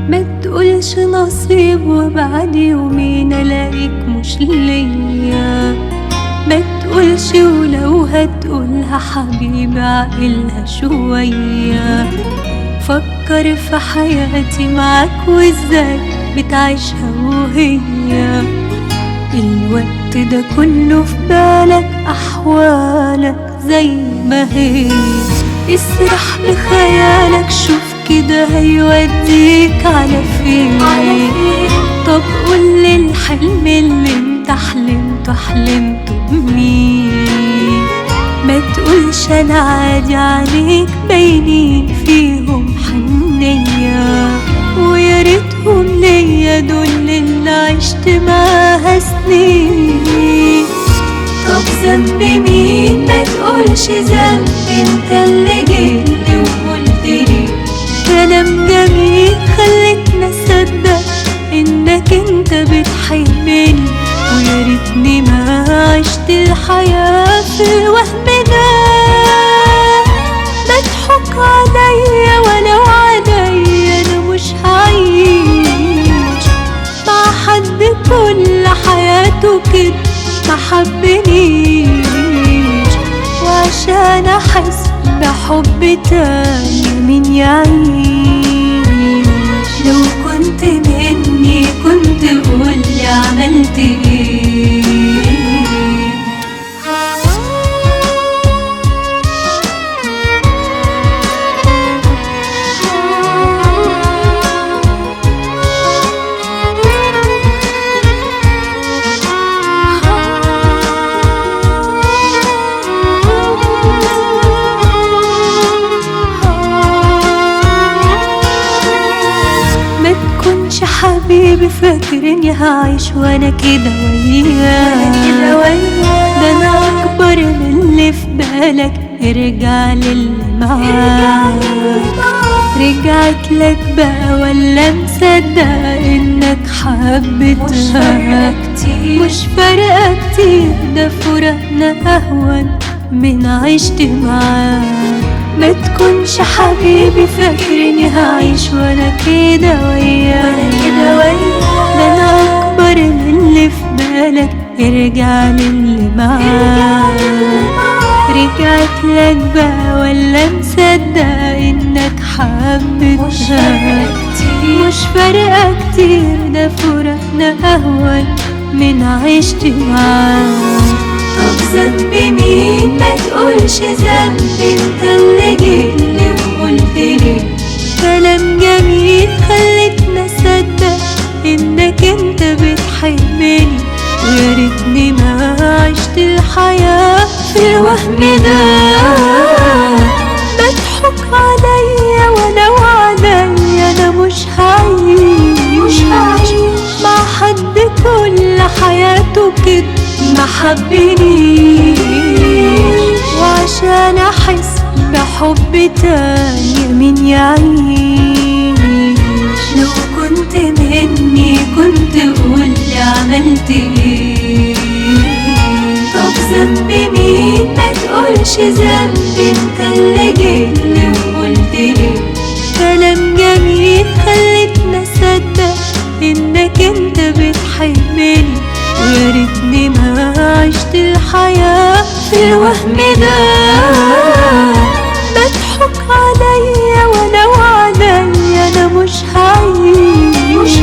ما تقولش نصيب وبعد يومين الاقيك مش ليا، ما تقولش ولو هتقولها حبيبي عقلها شوية. فكر في حياتي معاك وازاي بتعيشها وهي الوقت ده كله في بالك أحوالك زي ما هي. اسرح بخيالك شوف كده هيوديك على فين. طب قولي الحلم اللي انت حلمته بمين. ما تقولش انا عادي عليك باينين فيهم حنية، ويا ريتهم ليا دول اللي عشت معاها سنين. طب ذنب مين؟ ما تقولش ذنب انت اللي جيتلي وقلتلي كلام جميل خلتني اصدق انك انت بتحبني. ويا ريتني ما عشت الحياة في الوهم ده. مضحوك عليا ولو عليا انا مش هعيش مع حد كل حياته كده ما حبنيش. وعشان احس بحب تاني مين يعيش؟ لو كنت مني كنت قولي عملت ايه. حبيبي فاكرني هعيش وانا كده وياك. ده انا اكبر من اللي في بالك. ارجع للي معاك. رجعت لك بقى ولا مصدق انك حبيتها؟ مش فارقة كتير ده فراقنا اهون من عشت معاك. ما تكونش حبيبي فاكرني هعيش وانا كده وياك. ده انا اكبر من اللي في بالك. ارجع للي معاك. رجعت لك بقى ولا مصدق انك حبيتها؟ مش فارقة كتير ده فراقنا اهون من عشت معاك. طب ذنب مين؟ ما تقولش ذنب انت اللي جيتلي وقلتلي كلام جميل خلتني اصدق انك انت بتحبني. ويا ريتني ما عشت الحياة في الوهم ده. مضحوك عليا ولو عليا انا مش هعيش مع حد كل حياته كده ما حبنيش. وعشان احس بحب تاني مين يعيش؟ لو كنت مني كنت قولي عملت ايه. طب ذنب مين؟ ما تقولش ذنب انت اللي جيتلي وقلتلي كلام جميل خلتني اصدق انك انت بتحبني. ويا ريتني ما عشت الحياة في الوهم ده. مضحوك عليا ولو عليا انا مش هعيش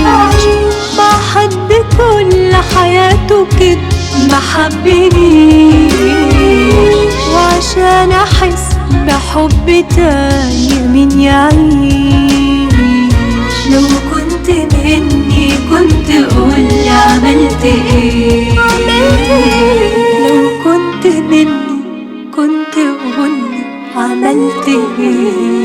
مع حد كل حياته كده ما حبنيش. وعشان احس بحب تاني مين يعيش؟ لو كنت مني كنت قولي عملت ايه. لو كنت مني كنت قولي عملت ايه.